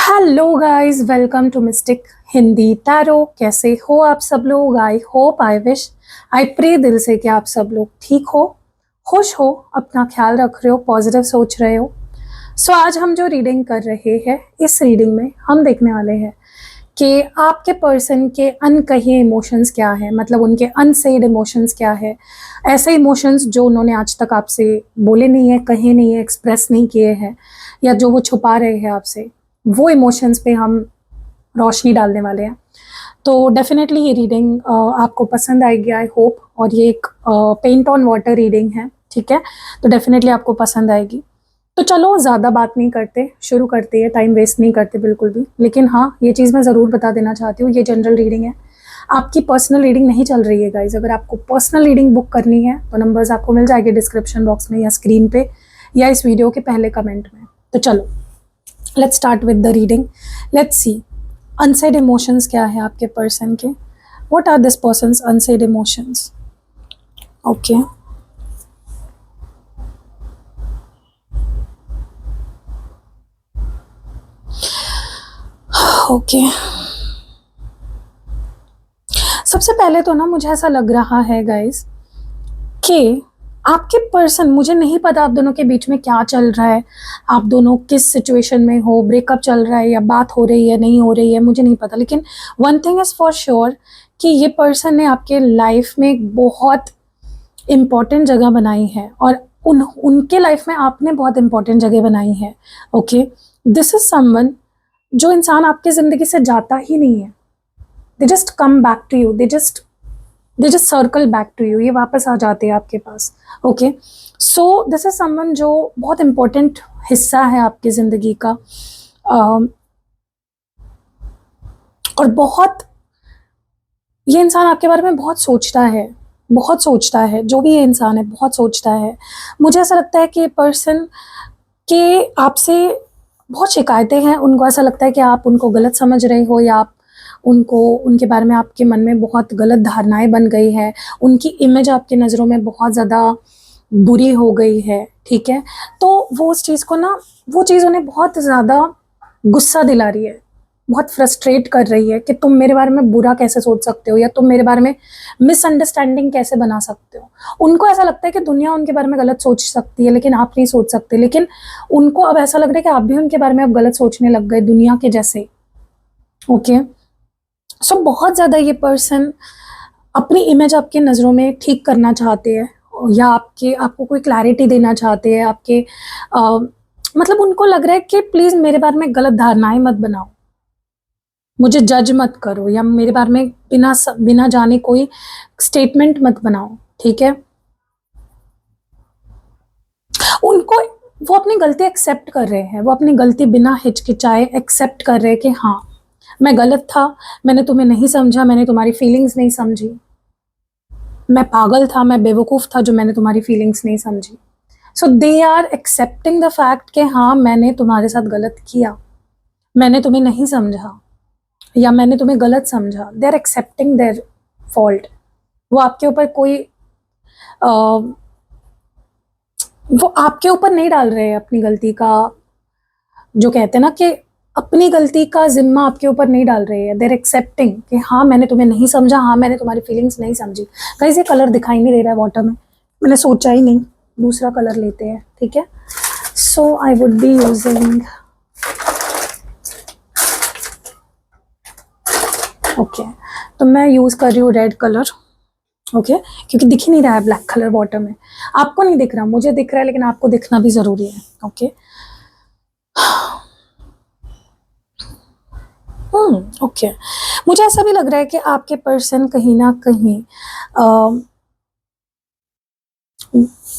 Hello guys, welcome to mystic Hindi tarot. कैसे हो आप सब लोग? I hope, I wish, I pray दिल से कि आप सब लोग ठीक हो, खुश हो, अपना ख्याल रख रहे हो, पॉजिटिव सोच रहे हो। सो आज हम जो रीडिंग कर रहे हैं, इस रीडिंग में हम देखने वाले हैं कि आपके पर्सन के अनकहे इमोशंस क्या है, मतलब उनके अनसेड इमोशंस क्या है। ऐसे इमोशंस जो उन्होंने आज तक आपसे बोले नहीं है, कहे नहीं है, एक्सप्रेस नहीं किए हैं, या जो वो छुपा रहे हैं आपसे, वो इमोशंस पे हम रोशनी डालने वाले हैं। तो डेफिनेटली ये रीडिंग आपको पसंद आएगी, आई होप। और ये एक पेंट ऑन वाटर रीडिंग है, ठीक है? तो डेफिनेटली आपको पसंद आएगी। तो चलो ज़्यादा बात नहीं करते, शुरू करते हैं। टाइम वेस्ट नहीं करते बिल्कुल भी। लेकिन हाँ, ये चीज़ मैं ज़रूर बता देना चाहती हूँ, ये जनरल रीडिंग है, आपकी पर्सनल रीडिंग नहीं चल रही है गाइज। अगर आपको पर्सनल रीडिंग बुक करनी है तो नंबर्स आपको मिल जाएंगे डिस्क्रिप्शन बॉक्स में, या स्क्रीन पे, या इस वीडियो के पहले कमेंट में। तो चलो, let's start with the reading. Let's see unsaid emotions क्या है आपके पर्सन के। What are this person's unsaid emotions? Okay, okay. सबसे पहले तो ना मुझे ऐसा लग रहा है गाइस कि आपके पर्सन, मुझे नहीं पता आप दोनों के बीच में क्या चल रहा है, आप दोनों किस सिचुएशन में हो, ब्रेकअप चल रहा है या बात हो रही है, नहीं हो रही है, मुझे नहीं पता। लेकिन one thing is for sure कि ये पर्सन ने आपके लाइफ में एक बहुत इम्पॉर्टेंट जगह बनाई है, और उनके लाइफ में आपने बहुत इम्पॉर्टेंट जगह बनाई है। ओके, दिस इज समवन, जो इंसान आपकी ज़िंदगी से जाता ही नहीं है, they just come back to you, they just circle back to you, ये वापस आ जाते हैं आपके पास। Okay, so this is someone जो बहुत इम्पोर्टेंट हिस्सा है आपकी ज़िंदगी का, और बहुत, ये इंसान आपके बारे में बहुत सोचता है, बहुत सोचता है। जो भी ये इंसान है बहुत सोचता है। मुझे ऐसा लगता है कि पर्सन के आपसे बहुत शिकायतें हैं। उनको ऐसा लगता है कि आप उनको गलत समझ रहे हो, या आप उनको, उनके बारे में आपके मन में बहुत गलत धारणाएं बन गई है, उनकी इमेज आपकी नज़रों में बहुत ज़्यादा बुरी हो गई है, ठीक है? तो वो उस चीज़ को ना, वो चीज़ उन्हें बहुत ज़्यादा गुस्सा दिला रही है, बहुत फ्रस्ट्रेट कर रही है कि तुम मेरे बारे में बुरा कैसे सोच सकते हो, या तुम मेरे बारे में मिसअंडरस्टैंडिंग कैसे बना सकते हो। उनको ऐसा लगता है कि दुनिया उनके बारे में गलत सोच सकती है, लेकिन आप नहीं सोच सकते। लेकिन उनको अब ऐसा लग रहा है कि आप भी उनके बारे में अब गलत सोचने लग गए, दुनिया के जैसे। ओके, सो बहुत ज़्यादा ये पर्सन अपनी इमेज आपकी नज़रों में ठीक करना चाहते हैं, या आपको कोई क्लैरिटी देना चाहते हैं आपके, मतलब उनको लग रहा है कि प्लीज़ मेरे बारे में गलत धारणाएं मत बनाओ, मुझे जज मत करो, या मेरे बारे में बिना जाने कोई स्टेटमेंट मत बनाओ, ठीक है? उनको, वो अपनी गलती एक्सेप्ट कर रहे हैं, वो अपनी गलती बिना हिचकिचाए एक्सेप्ट कर रहे हैं कि हाँ, मैं गलत था, मैंने तुम्हें नहीं समझा, मैंने तुम्हारी फीलिंग्स नहीं समझी, मैं पागल था, मैं बेवकूफ़ था जो मैंने तुम्हारी फीलिंग्स नहीं समझी। So they are accepting the fact कि हाँ, मैंने तुम्हारे साथ गलत किया, मैंने तुम्हें नहीं समझा, या मैंने तुम्हें गलत समझा। They are accepting their fault. वो आपके ऊपर कोई वो आपके ऊपर नहीं डाल रहे हैं अपनी गलती का, जो कहते हैं ना कि अपनी गलती का जिम्मा आपके ऊपर नहीं डाल रहे हैं। देर एक्सेप्टिंग कि हाँ, मैंने तुम्हें नहीं समझा, हाँ, मैंने तुम्हारी फीलिंग्स नहीं समझी। गाइस, ये कलर दिखाई नहीं दे रहा है वाटर में, मैंने सोचा ही नहीं, दूसरा कलर लेते हैं, ठीक है? So I would be using, okay, तो मैं यूज़ कर रही हूँ रेड कलर। ओके, क्योंकि दिख ही नहीं रहा है ब्लैक कलर वाटर में। आपको नहीं दिख रहा, मुझे दिख रहा है, लेकिन आपको दिखना भी ज़रूरी है। Okay, okay. मुझे ऐसा भी लग रहा है कि आपके पर्सन कहीं ना कहीं,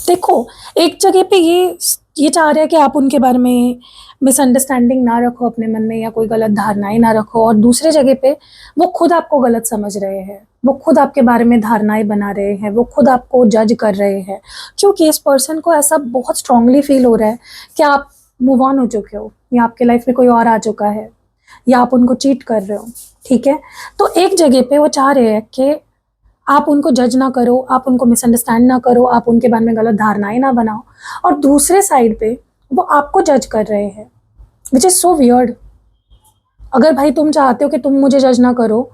देखो, एक जगह पे ये चाह रहे हैं कि आप उनके बारे में मिसअंडरस्टैंडिंग ना रखो अपने मन में, या कोई गलत धारणाएं ना रखो, और दूसरे जगह पे वो खुद आपको गलत समझ रहे हैं, वो खुद आपके बारे में धारणाएं बना रहे हैं, वो खुद आपको जज कर रहे हैं, क्योंकि इस पर्सन को ऐसा बहुत स्ट्रांगली फील हो रहा है कि आप मूव ऑन हो चुके हो, या आपके लाइफ में कोई और आ चुका है, या आप उनको चीट कर रहे हो, ठीक है? तो एक जगह पे वो चाह रहे हैं कि आप उनको जज ना करो, आप उनको मिसअंडरस्टैंड ना करो, आप उनके बारे में गलत धारणाएं ना बनाओ, और दूसरे साइड पे वो आपको जज कर रहे हैं, विच इज़ सो वियर्ड। अगर भाई तुम चाहते हो कि तुम मुझे जज ना करो,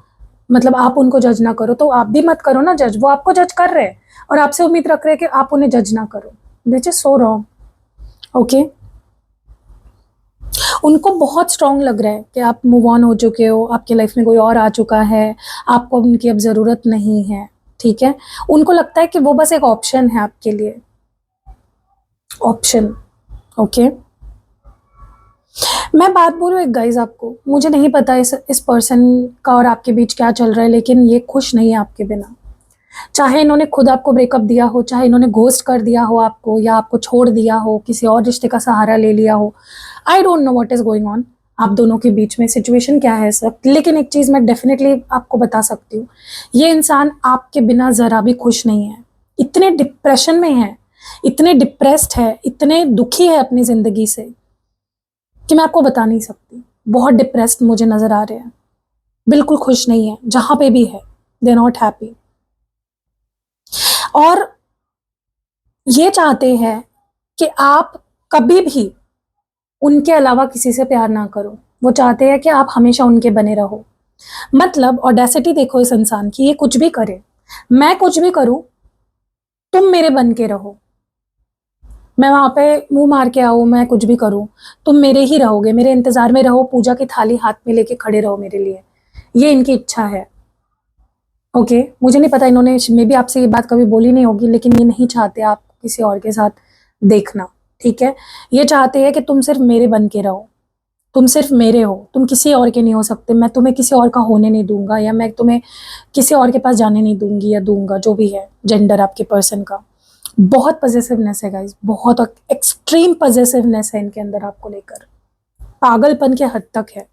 मतलब आप उनको जज ना करो, तो आप भी मत करो ना जज। वो आपको जज कर रहे हैं और आपसे उम्मीद रख रहे हैं कि आप उन्हें जज ना करो। This is so wrong. Okay, उनको बहुत स्ट्रांग लग रहा है कि आप मूव ऑन हो चुके हो, आपके लाइफ में कोई और आ चुका है, आपको उनकी अब ज़रूरत नहीं है। ठीक है, उनको लगता है कि वो बस एक ऑप्शन है आपके लिए, ऑप्शन। ओके, मैं बात बोलूँ एक गाइज आपको, मुझे नहीं पता इस पर्सन का और आपके बीच क्या चल रहा है, लेकिन ये खुश नहीं है आपके बिना। चाहे इन्होंने खुद आपको ब्रेकअप दिया हो, चाहे इन्होंने घोस्ट कर दिया हो आपको, या आपको छोड़ दिया हो, किसी और रिश्ते का सहारा ले लिया हो। I don't know what is going on आप दोनों के बीच में, सिचुएशन क्या है इस वक्त, लेकिन एक चीज मैं डेफिनेटली आपको बता सकती हूँ, ये इंसान आपके बिना जरा भी खुश नहीं है। इतने डिप्रेशन में है, इतने डिप्रेस्ड है, इतने दुखी है अपनी जिंदगी से कि मैं आपको बता नहीं सकती। बहुत डिप्रेस्ड मुझे नजर आ रहे हैं, बिल्कुल खुश नहीं है जहां पे भी है, दे आर नॉट हैप्पी। और ये चाहते हैं कि आप कभी भी उनके अलावा किसी से प्यार ना करो। वो चाहते हैं कि आप हमेशा उनके बने रहो। मतलब ऑडेसिटी देखो इस इंसान की, ये कुछ भी करे, मैं कुछ भी करूं, तुम मेरे बन के रहो। मैं वहां पे मुंह मार के आऊं, मैं कुछ भी करूं, तुम मेरे ही रहोगे, मेरे इंतजार में रहो, पूजा की थाली हाथ में लेके खड़े रहो मेरे लिए। ये इनकी इच्छा है। ओके, मुझे नहीं पता, इन्होंने मे भी आपसे ये बात कभी बोली नहीं होगी, लेकिन ये नहीं चाहते आप किसी और के साथ देखना। ठीक है, ये चाहते हैं कि तुम सिर्फ मेरे बन के रहो, तुम सिर्फ मेरे हो, तुम किसी और के नहीं हो सकते। मैं तुम्हें किसी और का होने नहीं दूंगा, या मैं तुम्हें किसी और के पास जाने नहीं दूंगी या दूंगा, जो भी है जेंडर आपके पर्सन का। बहुत पजेसिवनेस है गाइस, बहुत एक्सट्रीम पजेसिवनेस है इनके अंदर आपको लेकर, पागलपन के हद तक है।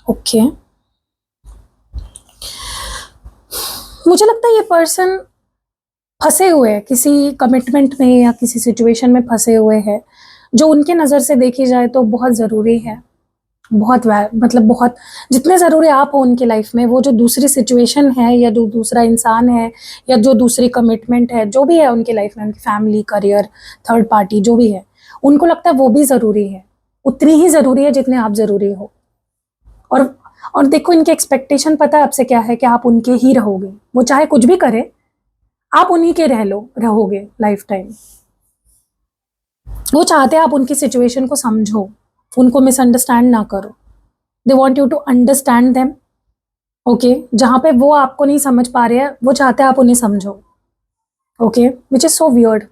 ओके, मुझे लगता है ये पर्सन फंसे हुए हैं किसी कमिटमेंट में या किसी सिचुएशन में फंसे हुए हैं, जो उनके नज़र से देखी जाए तो बहुत ज़रूरी है। बहुत मतलब बहुत, जितने ज़रूरी आप हो उनकी लाइफ में, वो जो दूसरी सिचुएशन है या जो दूसरा इंसान है या जो दूसरी कमिटमेंट है, जो भी है उनकी लाइफ में, उनकी फैमिली, करियर, थर्ड पार्टी, जो भी है, उनको लगता है वो भी ज़रूरी है, उतनी ही ज़रूरी है जितने आप ज़रूरी हो। और और देखो इनकी एक्सपेक्टेशन पता है आपसे क्या है, कि आप उनके ही रहोगे। वो चाहे कुछ भी करे, आप उन्हीं के रहोगे लाइफ टाइम। वो चाहते हैं आप उनकी सिचुएशन को समझो, उनको मिसअंडरस्टैंड ना करो। They want you to understand them. Okay, जहां पे वो आपको नहीं समझ पा रहे हैं, वो चाहते हैं आप उन्हें समझो। Okay, which is so weird.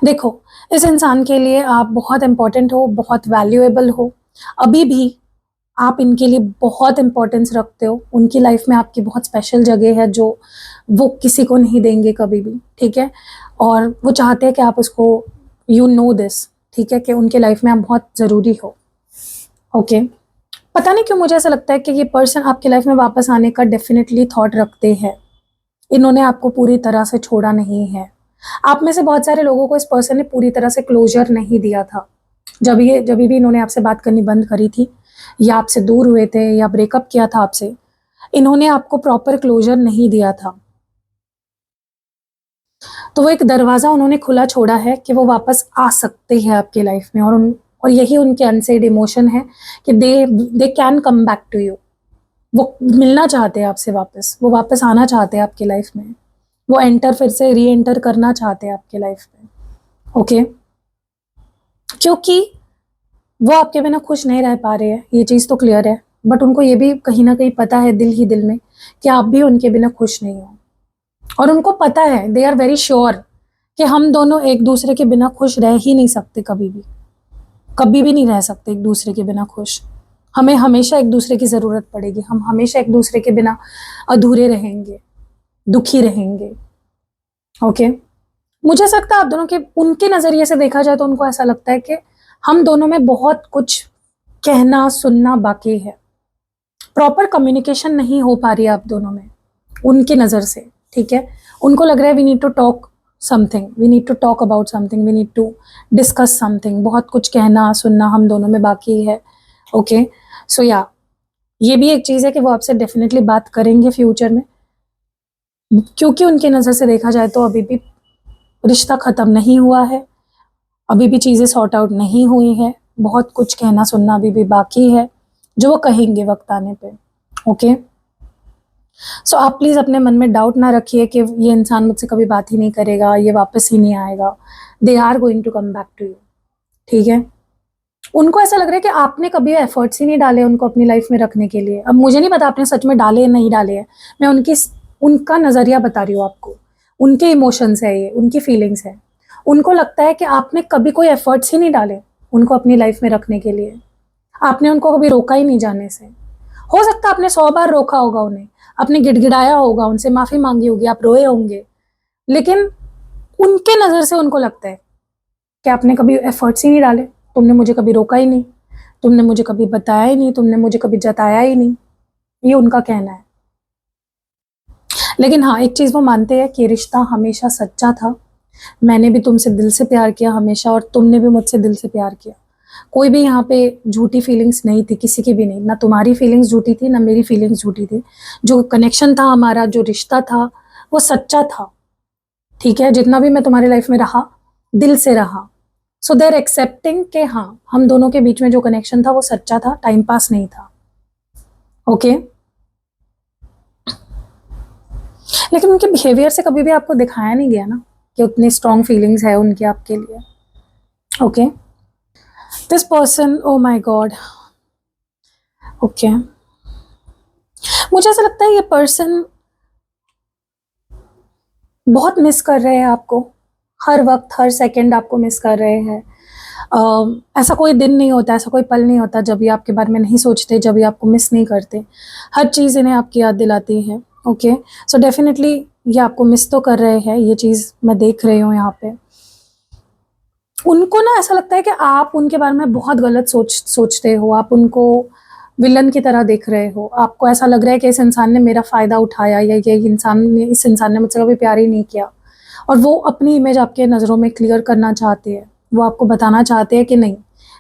देखो, इस इंसान के लिए आप बहुत इंपॉर्टेंट हो, बहुत वैल्यूएबल हो, अभी भी आप इनके लिए बहुत इंपॉर्टेंस रखते हो। उनकी लाइफ में आपकी बहुत स्पेशल जगह है, जो वो किसी को नहीं देंगे कभी भी। ठीक है, और वो चाहते हैं कि आप उसको, यू नो दिस, ठीक है, कि उनके लाइफ में आप बहुत ज़रूरी हो। ओके, पता नहीं क्यों मुझे ऐसा लगता है कि ये पर्सन आपकी लाइफ में वापस आने का डेफिनेटली थॉट रखते हैं। इन्होंने आपको पूरी तरह से छोड़ा नहीं है। आप में से बहुत सारे लोगों को इस पर्सन ने पूरी तरह से क्लोजर नहीं दिया था। जब भी इन्होंने आपसे बात करनी बंद करी थी, या आपसे दूर हुए थे, या ब्रेकअप किया था आपसे, इन्होंने आपको प्रॉपर क्लोजर नहीं दिया था। तो वो एक दरवाज़ा उन्होंने खुला छोड़ा है कि वो वापस आ सकते हैं आपकी लाइफ में, और यही उनके अनसेड इमोशन है कि they can come back to you. वो मिलना चाहते हैं आपसे वापस, वो वापस आना चाहते हैं आपकी लाइफ में, वो फिर से री एंटर करना चाहते हैं आपकी लाइफ में। ओके, क्योंकि वो आपके बिना खुश नहीं रह पा रहे हैं, ये चीज़ तो क्लियर है, बट उनको ये भी कहीं ना कहीं पता है, दिल ही दिल में, कि आप भी उनके बिना खुश नहीं हो। और उनको पता है, दे आर वेरी श्योर, कि हम दोनों एक दूसरे के बिना खुश रह ही नहीं सकते, कभी भी नहीं रह सकते एक दूसरे के बिना खुश। हमें हमेशा एक दूसरे की ज़रूरत पड़ेगी, हम हमेशा एक दूसरे के बिना अधूरे रहेंगे, दुखी रहेंगे। ओके, मुझे ऐसा लगता है आप दोनों के, उनके नज़रिए से देखा जाए तो उनको ऐसा लगता है कि हम दोनों में बहुत कुछ कहना सुनना बाकी है, प्रॉपर कम्युनिकेशन नहीं हो पा रही है आप दोनों में, उनकी नज़र से। ठीक है, उनको लग रहा है we need to talk something, we need to talk about something, we need to discuss something, बहुत कुछ कहना सुनना हम दोनों में बाकी है। ओके, सो या ये भी एक चीज़ है कि वो आपसे डेफिनेटली बात करेंगे फ्यूचर में, क्योंकि उनकी नज़र से देखा जाए तो अभी भी रिश्ता ख़त्म नहीं हुआ है, अभी भी चीज़ें सॉर्ट आउट नहीं हुई है, बहुत कुछ कहना सुनना अभी भी बाकी है, जो वो कहेंगे वक्त आने पे। ओके, सो आप प्लीज़ अपने मन में डाउट ना रखिए कि ये इंसान मुझसे कभी बात ही नहीं करेगा, ये वापस ही नहीं आएगा। They are going to come back to you, ठीक है। उनको ऐसा लग रहा है कि आपने कभी एफर्ट्स ही नहीं डाले उनको अपनी लाइफ में रखने के लिए। अब मुझे नहीं पता आपने सच में डाले या नहीं डाले हैं, मैं उनका नज़रिया बता रही हूँ आपको। उनके इमोशंस है ये, उनकी फीलिंग्स है। उनको लगता है कि आपने कभी कोई एफर्ट्स ही नहीं डाले उनको अपनी लाइफ में रखने के लिए, आपने उनको कभी रोका ही नहीं जाने से। हो सकता है आपने 100 बार रोका होगा उन्हें, आपने गिड़गिड़ाया होगा, उनसे माफ़ी मांगी होगी, आप रोए होंगे, लेकिन उनके नज़र से उनको लगता है कि आपने कभी एफर्ट्स ही नहीं डाले, तुमने मुझे कभी रोका ही नहीं, तुमने मुझे कभी बताया ही नहीं, तुमने मुझे कभी जताया ही नहीं। ये उनका कहना है। लेकिन हाँ, एक चीज़ वो मानते हैं कि रिश्ता हमेशा सच्चा था। मैंने भी तुमसे दिल से प्यार किया हमेशा, और तुमने भी मुझसे दिल से प्यार किया। कोई भी यहाँ पे झूठी फीलिंग्स नहीं थी, किसी की भी नहीं। ना तुम्हारी फीलिंग्स झूठी थी, ना मेरी फीलिंग्स झूठी थी। जो कनेक्शन था हमारा, जो रिश्ता था, वो सच्चा था, ठीक है। जितना भी मैं तुम्हारी लाइफ में रहा, दिल से रहा। सो दे आर एक्सेप्टिंग कि हाँ, हम दोनों के बीच में जो कनेक्शन था वो सच्चा था, टाइम पास नहीं था। ओके, लेकिन उनके बिहेवियर से कभी भी आपको दिखाया नहीं गया ना कि उतनी स्ट्रॉन्ग फीलिंग्स है उनकी आपके लिए। Okay, this person, oh my God, okay, मुझे ऐसा लगता है ये पर्सन बहुत मिस कर रहे हैं आपको। हर वक्त, हर सेकंड आपको मिस कर रहे हैं। ऐसा कोई दिन नहीं होता, ऐसा कोई पल नहीं होता जब ये आपके बारे में नहीं सोचते, जब ये आपको मिस नहीं करते। हर चीज़ इन्हें आपकी याद दिलाती है। ओके, सो डेफिनेटली ये आपको मिस तो कर रहे हैं, ये चीज़ मैं देख रही हूँ यहाँ पे। उनको ना ऐसा लगता है कि आप उनके बारे में बहुत गलत सोचते हो, आप उनको विलन की तरह देख रहे हो। आपको ऐसा लग रहा है कि इस इंसान ने मेरा फ़ायदा उठाया, या इस इंसान ने मुझसे कभी प्यार ही नहीं किया। और वो अपनी इमेज आपके नज़रों में क्लियर करना चाहते हैं। वो आपको बताना चाहते हैं कि नहीं,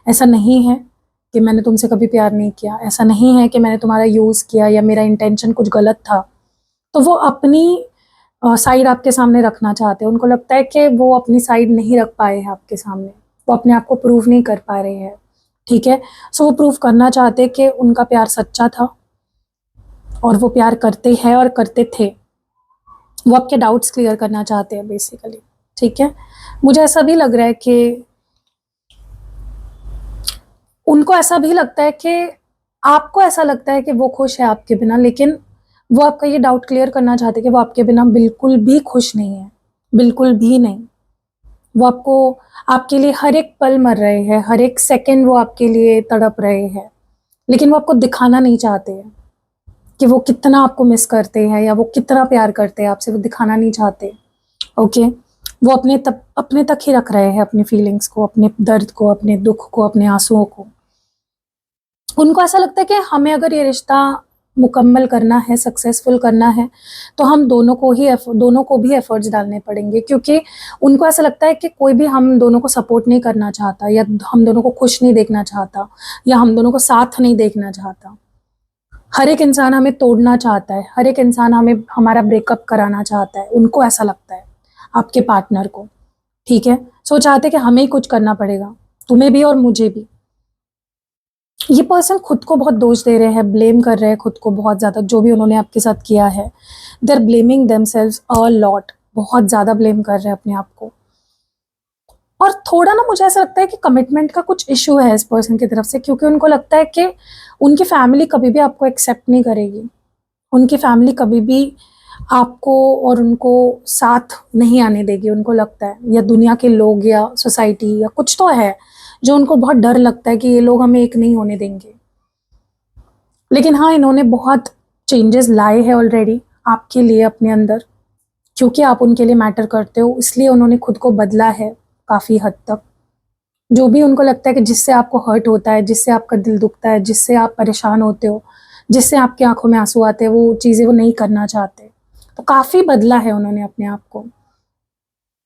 ऐसा नहीं है कि मैंने तुमसे कभी प्यार नहीं किया, ऐसा नहीं है कि मैंने तुम्हारा यूज़ किया या मेरा इंटेंशन कुछ गलत था। तो वो अपनी साइड आपके सामने रखना चाहते हैं। उनको लगता है कि वो अपनी साइड नहीं रख पाए हैं आपके सामने, वो अपने आप को प्रूव नहीं कर पा रहे हैं, ठीक है। सो वो प्रूव करना चाहते हैं कि उनका प्यार सच्चा था, और वो प्यार करते हैं और करते थे। वो आपके डाउट्स क्लियर करना चाहते हैं बेसिकली, ठीक है। मुझे ऐसा भी लग रहा है कि उनको ऐसा भी लगता है कि आपको ऐसा लगता है कि वो खुश है आपके बिना, लेकिन वो आपका ये डाउट क्लियर करना चाहते हैं कि वो आपके बिना बिल्कुल भी खुश नहीं है, बिल्कुल भी नहीं। वो आपके लिए हर एक पल मर रहे हैं, हर एक सेकंड वो आपके लिए तड़प रहे हैं, लेकिन वो आपको दिखाना नहीं चाहते हैं कि वो कितना आपको मिस करते हैं या वो कितना प्यार करते हैं आपसे, वो दिखाना नहीं चाहते। ओके, वो अपने तक ही रख रहे हैं अपनी फीलिंग्स को, अपने दर्द को, अपने दुख को, अपने आंसुओं को। उनको ऐसा लगता है कि हमें अगर ये रिश्ता मुकम्मल करना है, सक्सेसफुल करना है, तो हम दोनों को भी एफर्ट्स डालने पड़ेंगे, क्योंकि उनको ऐसा लगता है कि कोई भी हम दोनों को सपोर्ट नहीं करना चाहता, या हम दोनों को खुश नहीं देखना चाहता, या हम दोनों को साथ नहीं देखना चाहता। हर एक इंसान हमें तोड़ना चाहता है, हर एक इंसान हमारा ब्रेकअप कराना चाहता है। उनको ऐसा लगता है आपके पार्टनर को, ठीक है। सो चाहते कि हमें ही कुछ करना पड़ेगा, तुम्हें भी और मुझे भी। ये पर्सन खुद को बहुत दोष दे रहे हैं, ब्लेम कर रहे हैं खुद को बहुत ज़्यादा, जो भी उन्होंने आपके साथ किया है। They are blaming themselves a lot, बहुत ज़्यादा ब्लेम कर रहे हैं अपने आप को। और थोड़ा ना मुझे ऐसा लगता है कि कमिटमेंट का कुछ इशू है इस पर्सन की तरफ से, क्योंकि उनको लगता है कि उनकी फैमिली कभी भी आपको एक्सेप्ट नहीं करेगी, उनकी फैमिली कभी भी आपको और उनको साथ नहीं आने देगी। उनको लगता है, या दुनिया के लोग या सोसाइटी या कुछ तो है जो उनको बहुत डर लगता है कि ये लोग हमें एक नहीं होने देंगे। लेकिन हाँ, इन्होंने बहुत चेंजेस लाए हैं ऑलरेडी आपके लिए अपने अंदर, क्योंकि आप उनके लिए मैटर करते हो, इसलिए उन्होंने खुद को बदला है काफ़ी हद तक। जो भी उनको लगता है कि जिससे आपको हर्ट होता है, जिससे आपका दिल दुखता है, जिससे आप परेशान होते हो, जिससे आपकी आंखों में आंसू आते हैं, वो चीज़ें वो नहीं करना चाहते। तो काफ़ी बदला है उन्होंने अपने आप को।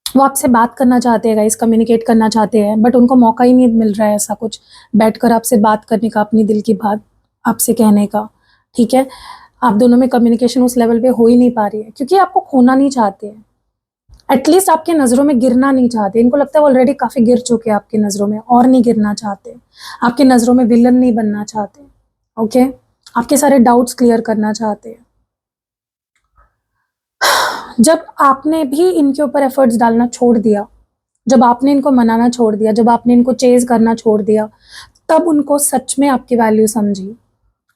वो आपसे बात करना चाहते हैं गाइस, कम्युनिकेट करना चाहते हैं, बट उनको मौका ही नहीं मिल रहा है ऐसा कुछ बैठकर आपसे बात करने का, अपनी दिल की बात आपसे कहने का, ठीक है। आप दोनों में कम्युनिकेशन उस लेवल पे हो ही नहीं पा रही है, क्योंकि आपको खोना नहीं चाहते हैं। एटलीस्ट आपके नज़रों में गिरना नहीं चाहते, इनको लगता है ऑलरेडी काफ़ी गिर चुके हैं आपकी नज़रों में, और नहीं गिरना चाहते, आपकी नज़रों में विलन नहीं बनना चाहते, ओके, आपके सारे डाउट्स क्लियर करना चाहते हैं। जब आपने भी इनके ऊपर एफर्ट्स डालना छोड़ दिया, जब आपने इनको मनाना छोड़ दिया, जब आपने इनको चेज करना छोड़ दिया, तब उनको सच में आपकी वैल्यू समझी।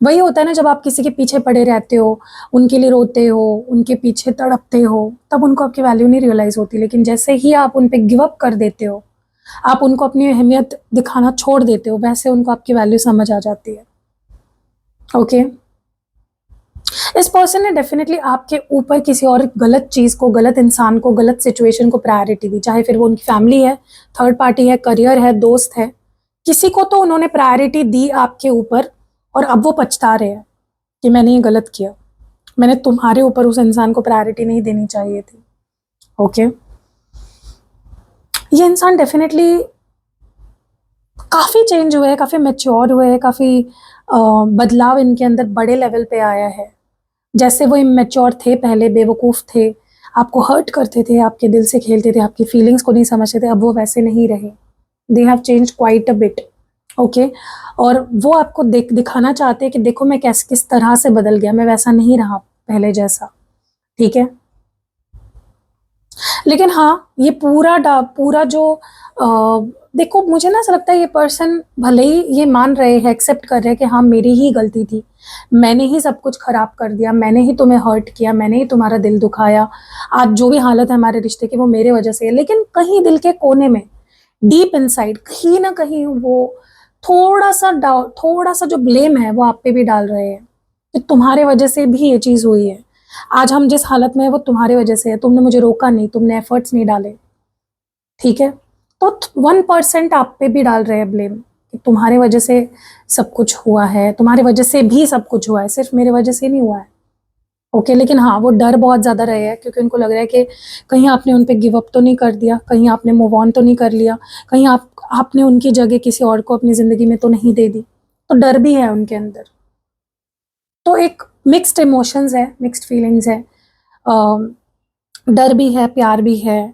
वही होता है ना, जब आप किसी के पीछे पड़े रहते हो, उनके लिए रोते हो, उनके पीछे तड़पते हो, तब उनको आपकी वैल्यू नहीं रियलाइज़ होती। लेकिन जैसे ही आप उन पे गिव अप कर देते हो, आप उनको अपनी अहमियत दिखाना छोड़ देते हो, वैसे उनको आपकी वैल्यू समझ आ जाती है। ओके, इस पर्सन ने डेफिनेटली आपके ऊपर किसी और गलत चीज़ को, गलत इंसान को, गलत सिचुएशन को प्रायोरिटी दी, चाहे फिर वो उनकी फैमिली है, थर्ड पार्टी है, करियर है, दोस्त है, किसी को तो उन्होंने प्रायोरिटी दी आपके ऊपर, और अब वो पछता रहे हैं कि मैंने ये गलत किया, मैंने तुम्हारे ऊपर उस इंसान को प्रायोरिटी नहीं देनी चाहिए थी। ओके, ये इंसान डेफिनेटली काफ़ी चेंज हुए हैं, काफ़ी मैच्योर हुए हैं, काफ़ी बदलाव इनके अंदर बड़े लेवल पे आया है। जैसे वो इमेच्योर थे पहले, बेवकूफ़ थे, आपको हर्ट करते थे, आपके दिल से खेलते थे, आपकी फीलिंग्स को नहीं समझते थे, अब वो वैसे नहीं रहे। They have change quite a bit, okay, और वो आपको दिखाना चाहते हैं कि देखो मैं किस तरह से बदल गया, मैं वैसा नहीं रहा पहले जैसा, ठीक है। लेकिन हाँ, ये पूरा जो देखो, मुझे ना ऐसा लगता है ये पर्सन भले ही ये मान रहे हैं, एक्सेप्ट कर रहे हैं कि हाँ मेरी ही गलती थी, मैंने ही सब कुछ खराब कर दिया, मैंने ही तुम्हें हर्ट किया, मैंने ही तुम्हारा दिल दुखाया, आज जो भी हालत है हमारे रिश्ते की वो मेरे वजह से है। लेकिन कहीं दिल के कोने में, डीप इनसाइड, कहीं ना कहीं वो थोड़ा सा जो ब्लेम है वो आप पे भी डाल रहे हैं कि तुम्हारे वजह से भी ये चीज़ हुई है, आज हम जिस हालत में है वो तुम्हारी वजह से है, तुमने मुझे रोका नहीं, तुमने एफर्ट्स नहीं डाले, ठीक है। तो 1% आप पे भी डाल रहे हैं ब्लेम कि तुम्हारे वजह से सब कुछ हुआ है, तुम्हारी वजह से भी सब कुछ हुआ है, सिर्फ मेरे वजह से नहीं हुआ है, ओके। लेकिन हाँ, वो डर बहुत ज़्यादा रहे हैं क्योंकि उनको लग रहा है कि कहीं आपने उन पे गिव अप तो नहीं कर दिया, कहीं आपने मूव ऑन तो नहीं कर लिया, कहीं आपने उनकी जगह किसी और को अपनी ज़िंदगी में तो नहीं दे दी, तो डर भी है उनके अंदर। तो एक मिक्स्ड इमोशंस है, मिक्स्ड फीलिंग्स है, डर भी है, प्यार भी है,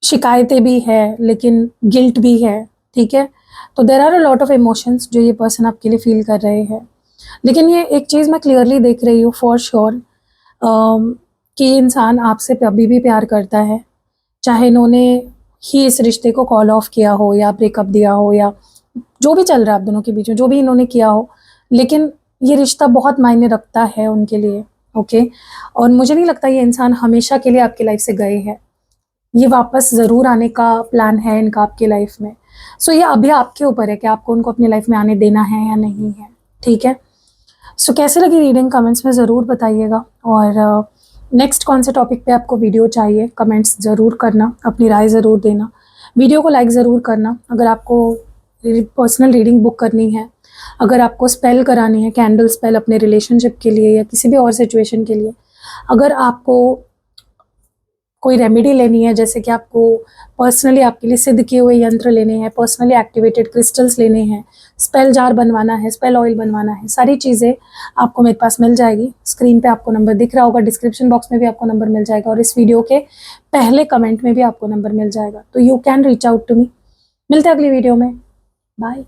शिकायतें भी है, लेकिन गिल्ट भी है, ठीक है। तो there are a lot of emotions जो ये पर्सन आपके लिए फील कर रहे हैं। लेकिन ये एक चीज़ मैं क्लियरली देख रही हूँ फॉर श्योर कि ये इंसान आपसे अभी भी प्यार करता है, चाहे इन्होंने ही इस रिश्ते को कॉल ऑफ किया हो या ब्रेकअप दिया हो या जो भी चल रहा है आप दोनों के बीच में, जो भी इन्होंने किया हो, लेकिन ये रिश्ता बहुत मायने रखता है उनके लिए, ओके। और मुझे नहीं लगता ये इंसान हमेशा के लिए आपकी लाइफ से गए हैं, ये वापस ज़रूर आने का प्लान है इनका आपकी लाइफ में। सो ये अभी आपके ऊपर है कि आपको उनको अपनी लाइफ में आने देना है या नहीं है, ठीक है। सो कैसे लगी रीडिंग कमेंट्स में ज़रूर बताइएगा, और नेक्स्ट कौन से टॉपिक पे आपको वीडियो चाहिए कमेंट्स ज़रूर करना, अपनी राय ज़रूर देना, वीडियो को लाइक ज़रूर करना। अगर आपको पर्सनल रीडिंग बुक करनी है, अगर आपको स्पेल करानी है, कैंडल स्पेल अपने रिलेशनशिप के लिए या किसी भी और सिचुएशन के लिए, अगर आपको कोई रेमेडी लेनी है, जैसे कि आपको पर्सनली आपके लिए सिद्ध किए हुए यंत्र लेने हैं, पर्सनली एक्टिवेटेड क्रिस्टल्स लेने हैं, स्पेल जार बनवाना है, स्पेल ऑयल बनवाना है, सारी चीज़ें आपको मेरे पास मिल जाएगी। स्क्रीन पे आपको नंबर दिख रहा होगा, डिस्क्रिप्शन बॉक्स में भी आपको नंबर मिल जाएगा, और इस वीडियो के पहले कमेंट में भी आपको नंबर मिल जाएगा। तो you can reach out to me. मिलते हैं अगली वीडियो में, बाय।